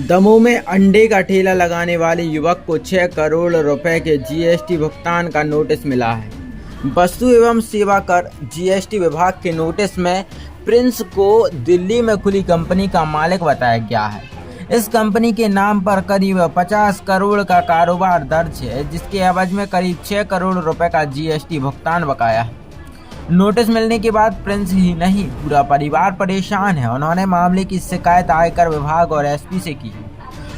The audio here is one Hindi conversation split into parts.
दमोह में अंडे का ठेला लगाने वाले युवक को 6 करोड़ रुपए के जीएसटी भुगतान का नोटिस मिला है। वस्तु एवं सेवा कर जीएसटी विभाग के नोटिस में प्रिंस को दिल्ली में खुली कंपनी का मालिक बताया गया है। इस कंपनी के नाम पर करीब 50 करोड़ का कारोबार दर्ज है, जिसके एवज में करीब 6 करोड़ रुपए का जीएसटी भुगतान बकाया है। नोटिस मिलने के बाद प्रिंस ही नहीं, पूरा परिवार परेशान है। उन्होंने मामले की शिकायत आयकर विभाग और एसपी से की।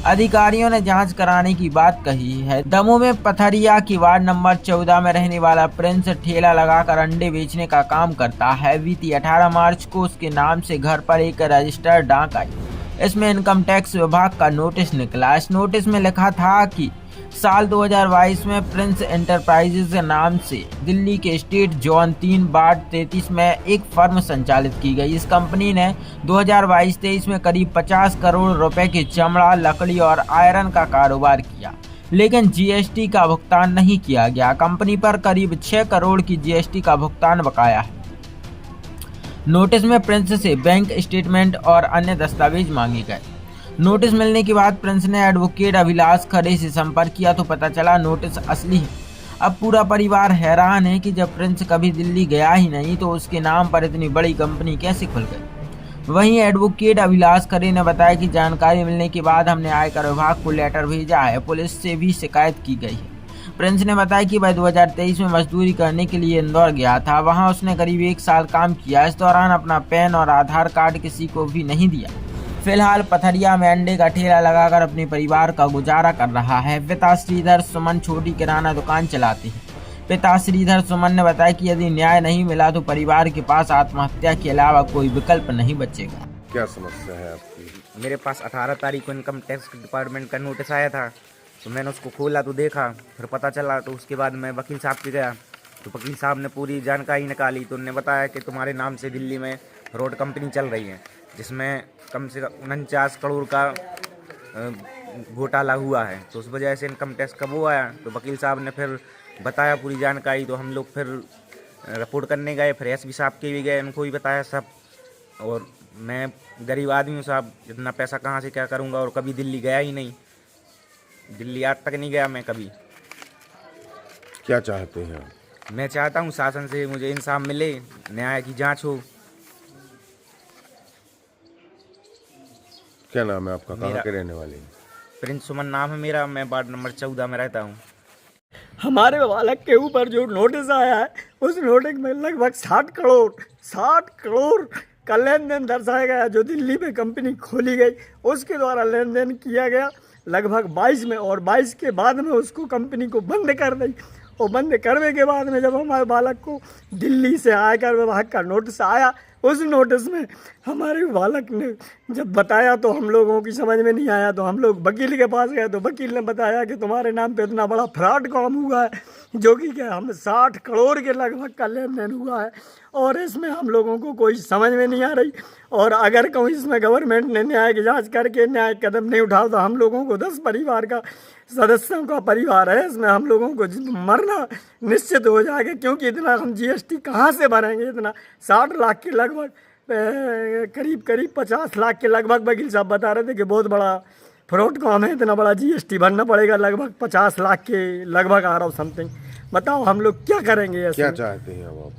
अधिकारियों ने जांच कराने की बात कही है। दमोह में पथरिया की वार्ड नंबर 14 में रहने वाला प्रिंस ठेला लगाकर अंडे बेचने का काम करता है। बीती 18 मार्च को उसके नाम से घर पर एक रजिस्टर्ड डाक आई। इसमें इनकम टैक्स विभाग का नोटिस निकला। इस नोटिस में लिखा था कि साल 2022 में प्रिंस एंटरप्राइजेज के नाम से दिल्ली के स्टेट जोन 3 वार्ड 33 में एक फर्म संचालित की गई। इस कंपनी ने 2022-23 में करीब 50 करोड़ रुपए के चमड़ा, लकड़ी और आयरन का कारोबार किया, लेकिन जीएसटी का भुगतान नहीं किया गया। कंपनी पर करीब 6 करोड़ की जीएसटी का भुगतान बकाया है। नोटिस में प्रिंस से बैंक स्टेटमेंट और अन्य दस्तावेज मांगे गए। नोटिस मिलने के बाद प्रिंस ने एडवोकेट अभिलाष खरे से संपर्क किया तो पता चला नोटिस असली है। अब पूरा परिवार हैरान है कि जब प्रिंस कभी दिल्ली गया ही नहीं तो उसके नाम पर इतनी बड़ी कंपनी कैसे खुल गई। वहीं एडवोकेट अभिलाष खरे ने बताया कि जानकारी मिलने के बाद हमने आयकर विभाग को लेटर भेजा है। पुलिस से भी शिकायत की गई है। प्रिंस ने बताया कि वह 2023 में मजदूरी करने के लिए इंदौर गया था। वहां उसने करीब 1 साल काम किया। इस दौरान अपना पैन और आधार कार्ड किसी को भी नहीं दिया। फिलहाल पथरिया में अंडे का ठेला लगाकर अपने परिवार का गुजारा कर रहा है। पिता श्रीधर सुमन छोटी किराना दुकान चलाते हैं। पिता श्रीधर सुमन ने बताया कि यदि न्याय नहीं मिला तो परिवार के पास आत्महत्या के अलावा कोई विकल्प नहीं बचेगा। क्या समस्या है आपकी? मेरे पास 18 तारीख को इनकम टैक्स डिपार्टमेंट का नोटिस आया था, तो मैंने उसको खोला तो देखा, फिर पता चला। तो उसके बाद मैं वकील साहब के गया तो वकील साहब ने पूरी जानकारी निकाली। तो उन्होंने बताया कि तुम्हारे नाम से दिल्ली में रोड कंपनी चल रही है, जिसमें कम से कम 49 करोड़ का घोटाला हुआ है। तो उस वजह से इनकम टैक्स का वो आया। तो वकील साहब ने फिर बताया पूरी जानकारी। तो हम लोग फिर रिपोर्ट करने गए, फिर एसपी साहब के भी गए, उनको भी बताया सब। और मैं गरीब आदमी हूँ साहब, इतना पैसा कहाँ से क्या करूँगा, और कभी दिल्ली गया ही नहीं। दिल्ली आज तक नहीं गया मैं कभी। क्या चाहते हैं आप? मैं चाहता हूँ शासन से मुझे इंसाफ मिले, न्याय की जांच हो। क्या नाम है आपका? कहाँ के रहने वाले हैं? प्रिंस सुमन नाम है मेरा। मैं वार्ड नंबर 14 में रहता हूँ। हमारे बालक के ऊपर जो नोटिस आया है, उस नोटिस में लगभग 60 करोड़ का लेन देन दर्शाया गया, जो दिल्ली में कंपनी खोली गई उसके द्वारा लेन देन किया गया लगभग 22 में, और 22 के बाद में उसको कंपनी को बंद कर दी। और बंद करने के बाद में जब हमारे बालक को दिल्ली से आयकर विभाग का नोटिस आया, उस नोटिस में हमारे बालक ने जब बताया तो हम लोगों की समझ में नहीं आया। तो हम लोग वकील के पास गए तो वकील ने बताया कि तुम्हारे नाम पे इतना बड़ा फ्रॉड काम हुआ है, जो कि क्या हम 60 करोड़ के लगभग का लेन देन हुआ है, और इसमें हम लोगों को कोई समझ में नहीं आ रही। और अगर कोई इसमें गवर्नमेंट ने न्याय की जाँच करके न्याय कदम नहीं उठाओ तो हम लोगों को 10 परिवार का सदस्यों का परिवार है, इसमें हम लोगों को मरना निश्चित हो जाएगा। क्योंकि इतना हम जीएसटी कहाँ से भरेंगे? इतना 60 लाख के लगभग करीब 50 लाख के लगभग वकील साहब बता रहे थे कि बहुत बड़ा फ्रॉड काम है, इतना बड़ा जीएसटी भरना पड़ेगा, लगभग 50 लाख के लगभग आ रहा हो समथिंग। बताओ हम लोग क्या करेंगे ऐसे? क्या चाहते हैं अब आप?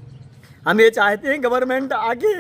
हम ये चाहते हैं गवर्नमेंट आगे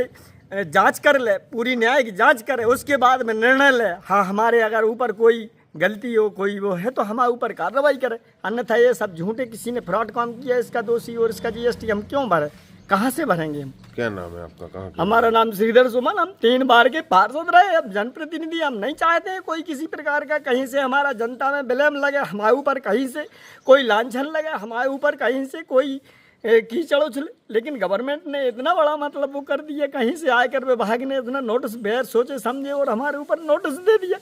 जांच कर ले, पूरी न्याय की जांच करे, उसके बाद में निर्णय ले। हाँ, हमारे अगर ऊपर कोई गलती हो, कोई वो है तो हमारे ऊपर कार्रवाई करे, अन्यथा ये सब झूठे किसी ने फ्रॉड काम किया इसका दोषी, और इसका जीएसटी हम क्यों भरें? कहाँ से भरेंगे हम? क्या नाम है आपका? कहाँ के? हमारा नाम श्रीधर सुमन। हम 3 बार के पार्षद रहे, अब जनप्रतिनिधि। हम नहीं चाहते हैं कोई किसी प्रकार का कहीं से हमारा जनता में ब्लेम लगे, हमारे ऊपर कहीं से कोई लांछन लगे, हमारे ऊपर कहीं से कोई कीचड़ उछले। लेकिन गवर्नमेंट ने इतना बड़ा मतलब वो कर दिया, कहीं से आयकर विभाग ने इतना नोटिस बगैर सोचे समझे और हमारे ऊपर नोटिस दे दिया।